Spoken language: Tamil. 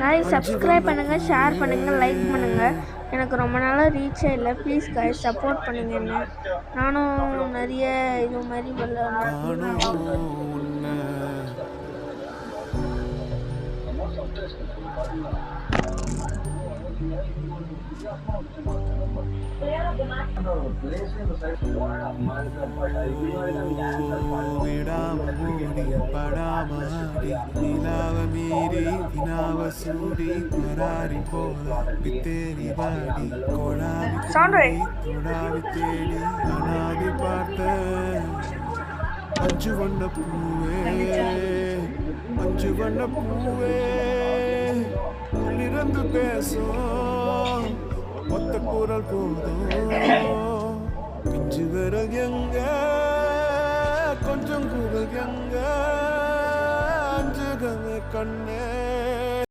காய்ஸ் சப்ஸ்கிரைப் பண்ணுங்கள், ஷேர் பண்ணுங்கள், லைக் பண்ணுங்கள். எனக்கு ரொம்ப நாளாக ரீச்சே இல்லை. ப்ளீஸ் காய்ஸ் சப்போர்ட் பண்ணுங்க. என்ன நானும் நிறைய இது மாதிரி அஞ்சு வண்ண பூவே உள்ளிருந்து பேசும் ஒத்த குரல் போதும். பிஞ்சு விரல் எங்க கொஞ்சம் குரல் எங்க அஞ்சுகமே கண்ணே